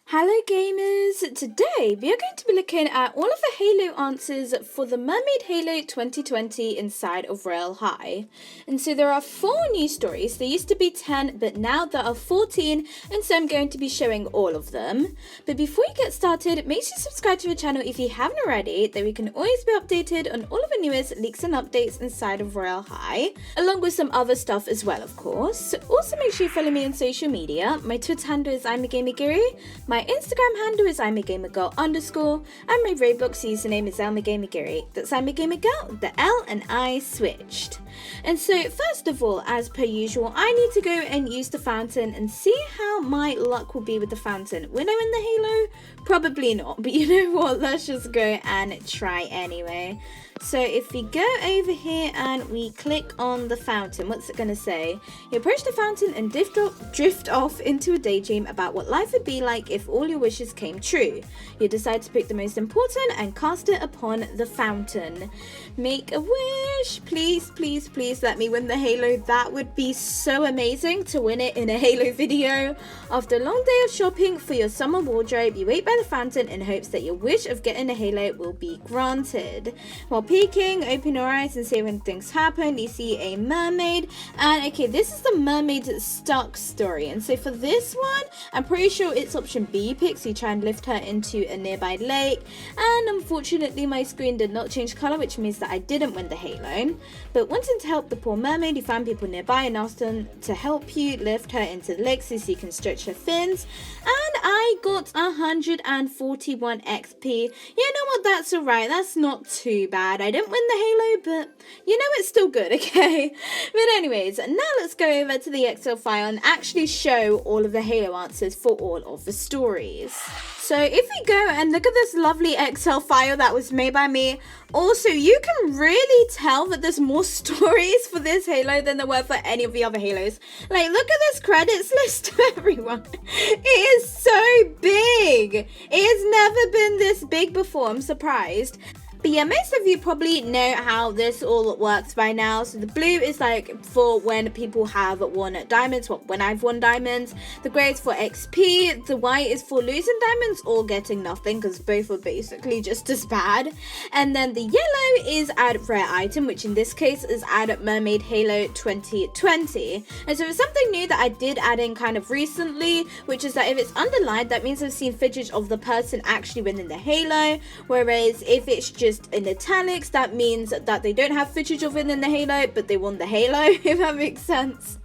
Hello gamers! Today we are going to be looking at all of the Halo answers for the Mermaid Halo 2020 inside of Royale High. And so there are 4 new stories. There used to be 10, but now there are 14, and so I'm going to be showing all of them. But before you get started, make sure you subscribe to the channel if you haven't already, that we can always be updated on all of the newest leaks and updates inside of Royale High, along with some other stuff as well, of course. Also make sure you follow me on social media. My Twitter handle is ImaGamerGirl. My Instagram handle is ImaGamerGirl_, and my Roblox username is ImaGamerGirl. That's ImaGamerGirl, the L and I switched. And so first of all, as per usual, I need to go and use the fountain and see how my luck will be with the fountain. Will I win the Halo? Probably not, but you know what, let's just go and try anyway. So if we go over here and we click on the fountain, what's it going to say? You approach the fountain and drift off into a daydream about what life would be like if all your wishes came true. You decide to pick the most important and cast it upon the fountain. Make a wish. Please, please, please let me win the Halo. That would be so amazing to win it in a Halo video. After a long day of shopping for your summer wardrobe, you wait by the fountain in hopes that your wish of getting a Halo will be granted. While peeking, open your eyes and see when things happen. You see a mermaid, and okay, this is the mermaid stuck story. And so for this one, I'm pretty sure it's option B you pick, so you try and lift her into a nearby lake. And unfortunately, my screen did not change color, which means that I didn't win the Halo. But wanting to help the poor mermaid, you found people nearby and asked them to help you lift her into the lake so you can stretch her fins. And I got 141 XP. You know what? That's alright. That's not too bad. I didn't win the Halo, but you know it's still good, okay? But anyways, now let's go over to the Excel file and actually show all of the Halo answers for all of the stories. So if we go and look at this lovely Excel file that was made by me, also you can really tell that there's more stories for this Halo than there were for any of the other Halos. Like, look at this credits list, everyone. It is so big. It has never been this big before. I'm surprised. But yeah, most of you probably know how this all works by now. So the blue is like for when people have won diamonds, when I've won diamonds. The grey is for XP. The white is for losing diamonds or getting nothing, because both are basically just as bad. And then the yellow is add rare item, which in this case is add Mermaid Halo 2020. And so it's something new that I did add in kind of recently, which is that if it's underlined, that means I've seen footage of the person actually winning the Halo. Whereas if it's just in italics, that means that they don't have footage of it in the Halo, but they won the Halo, if that makes sense.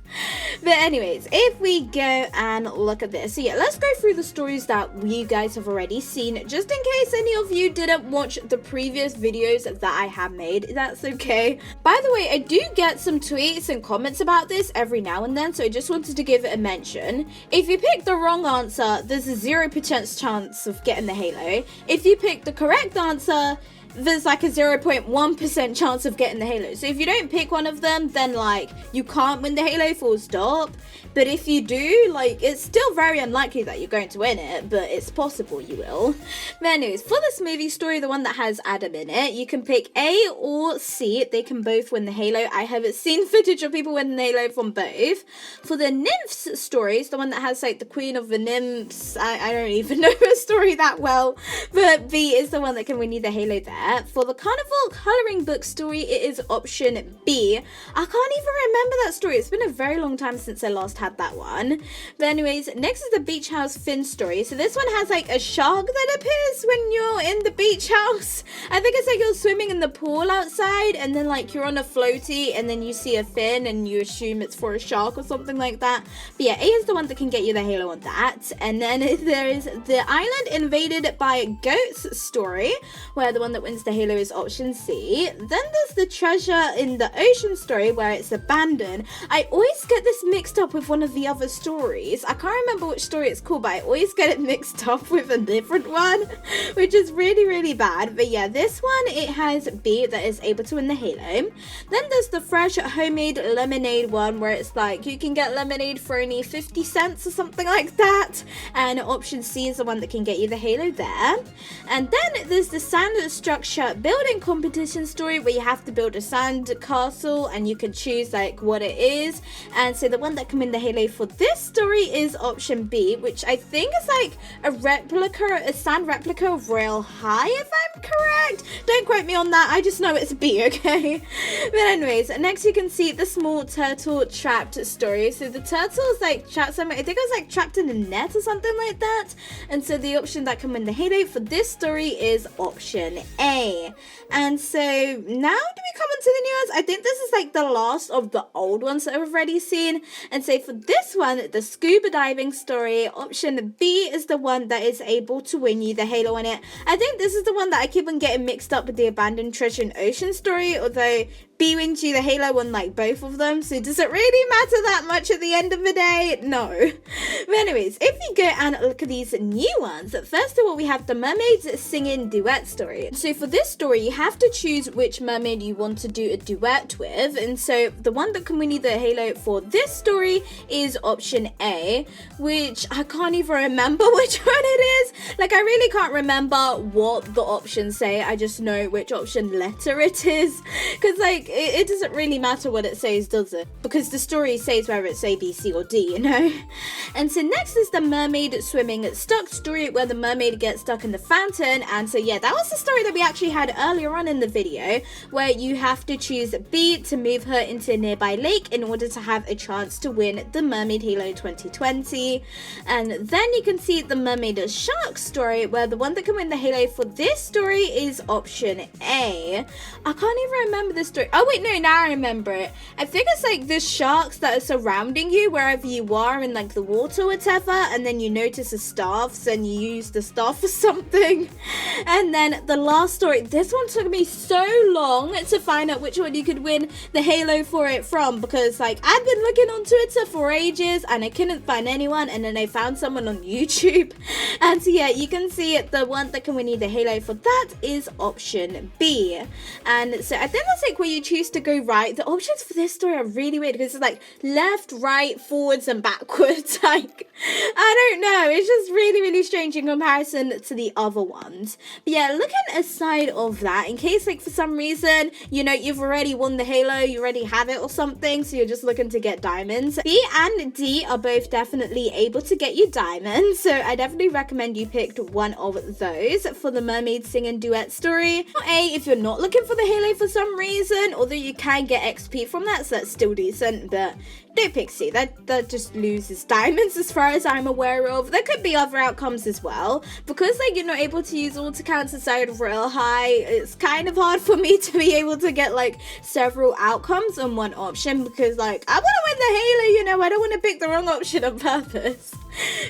But anyways, if we go and look at this, so yeah, let's go through the stories that you guys have already seen, just in case any of you didn't watch the previous videos that I have made. That's okay. By the way, I do get some tweets and comments about this every now and then, so I just wanted to give it a mention. If you pick the wrong answer, there's a 0% chance of getting the Halo. If you pick the correct answer, there's like a 0.1% chance of getting the Halo. So if you don't pick one of them, then like you can't win the Halo, full stop. But if you do, like, it's still very unlikely that you're going to win it, but it's possible you will. But anyways, for this movie story, the one that has Adam in it, you can pick A or C. They can both win the Halo. I haven't seen footage of people winning the Halo from both. For the Nymphs stories, the one that has like the Queen of the Nymphs, I don't even know her story that well, but B is the one that can win you the Halo there. For the Carnival Colouring Book story, it is option B. I can't even remember that story. It's been a very long time since I last had that one. But anyways, next is the Beach House Fin story. So this one has like a shark that appears when you're in the beach house. I think it's like you're swimming in the pool outside, and then like you're on a floaty, and then you see a fin and you assume it's for a shark or something like that. But yeah, A is the one that can get you the Halo on that. And then there is the Island Invaded by Goats story, where the one that wins the Halo is option C. Then there's the Treasure in the Ocean story, where it's abandoned. I always get this mixed up with one of the other stories. I can't remember which story it's called, but I always get it mixed up with a different one, which is really, really bad. But yeah, this one, it has B that is able to win the Halo. Then there's the Fresh Homemade Lemonade one, where it's like you can get lemonade for only 50 cents or something like that. And option C is the one that can get you the Halo there. And then there's the Sand Struck structure building competition story where you have to build a sand castle and you can choose like what it is. And so the one that can win the Halo for this story is option B, which I think is like a sand replica of Royale High, if I'm correct. Don't quote me on that, I just know it's B, okay? But anyways, next you can see the small turtle trapped story. So the turtle is like trapped somewhere, I think it was like trapped in a net or something like that. And so the option that can win the Halo for this story is option A. And so now do we come on to the new ones? I think this is like the last of the old ones that I've already seen. And so for this one, the scuba diving story, option B is the one that is able to win you the Halo on it. I think this is the one that I keep on getting mixed up with the abandoned treasure in ocean story, although B wins you the Halo on like both of them, so does it really matter that much at the end of the day? No. But anyways, if you go and look at these new ones, first of all we have the Mermaids singing duet story. So for this story you have to choose which mermaid you want to do a duet with, and so the one that can win you the Halo for this story is option A, which I can't even remember which one it is. Like I really can't remember what the options say, I just know which option letter it is, because like it doesn't really matter what it says, does it? Because the story says whether it's A, B, C or D, you know? And so next is the mermaid swimming stuck story where the mermaid gets stuck in the fountain. And so yeah, that was the story that we actually had earlier on in the video, where you have to choose B to move her into a nearby lake in order to have a chance to win the Mermaid Halo 2020. And then you can see the mermaid shark story where the one that can win the Halo for this story is option A. I can't even remember the story. Oh wait, no, now I remember it. I think it's like the sharks that are surrounding you wherever you are in like the water or whatever, and then you notice the staffs and you use the staff for something. And then the last story, this one took me so long to find out which one you could win the Halo for it from, because like I've been looking on Twitter for ages and I couldn't find anyone, and then I found someone on YouTube. And so yeah, you can see the one that can win you the Halo for that is option B. And so I think that's like where you choose to go right. The options for this story are really weird because it's like left, right, forwards and backwards. Like I don't know, it's just really strange in comparison to the other ones. But yeah, looking aside of that, in case like for some reason, you know, you've already won the Halo, you already have it or something, so you're just looking to get diamonds, B and D are both definitely able to get you diamonds, so I definitely recommend you picked one of those for the mermaid singing duet story. Or A, if you're not looking for the Halo for some reason, although you can get XP from that, so that's still decent, but don't pick C. That just loses diamonds as far as I'm aware of. There could be other outcomes as well. Because like you're not able to use alt accounts inside of Royale High, it's kind of hard for me to be able to get like several outcomes on one option, because like I want to win the Halo, you know, I don't want to pick the wrong option on purpose.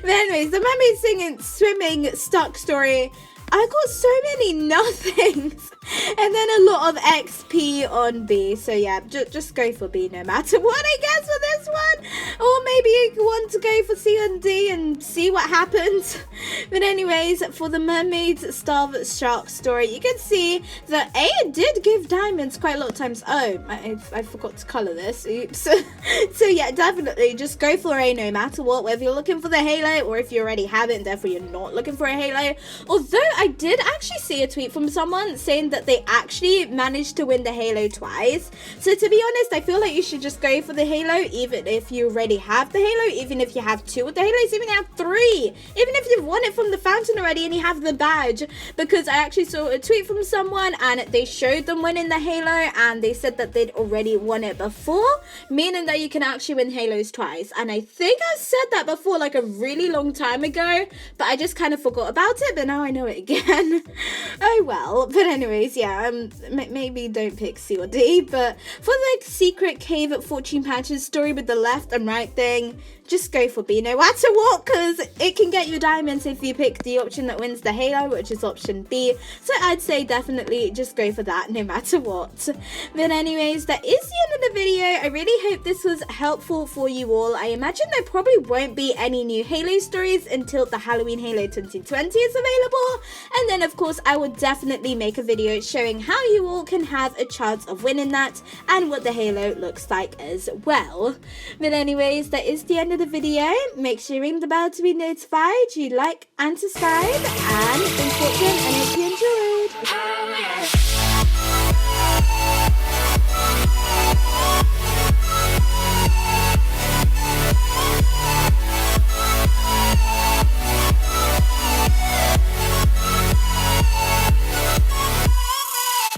But anyways, the mermaid singing swimming stuck story, I got so many nothings and then a lot of XP on B, so yeah, just go for B no matter what, I guess, for this one. Or maybe you want to go for C and D and see what happens. But anyways, for the mermaid's starved shark story, you can see that A did give diamonds quite a lot of times. Oh, I forgot to colour this, oops. So yeah, definitely just go for A no matter what, whether you're looking for the Halo or if you already have it and therefore you're not looking for a Halo. Although I did actually see a tweet from someone saying that they actually managed to win the Halo twice. So to be honest, I feel like you should just go for the Halo even if you already have the Halo, even if you have 2 of the Halos, even if you have 3, even if you've won it from the fountain already and you have the badge. Because I actually saw a tweet from someone and they showed them winning the Halo and they said that they'd already won it before, meaning that you can actually win Halos twice. And I think I said that before like a really long time ago, but I just kind of forgot about it, but now I know it again. Oh well. But anyways, yeah, maybe don't pick C or D, but for the secret cave at fortune patches story with the left and right thing, just go for B no matter what, because it can get you diamonds if you pick the option that wins the Halo, which is option B. So I'd say definitely just go for that no matter what. But anyways, that is the end of the video. I really hope this was helpful for you all. I imagine there probably won't be any new Halo stories until the Halloween Halo 2020 is available, and then of course I will definitely make a video showing how you all can have a chance of winning that and what the Halo looks like as well. But anyways, that is the end of the video. Make sure you ring the bell to be notified, you like and subscribe, and thanks for watching and hope you enjoy.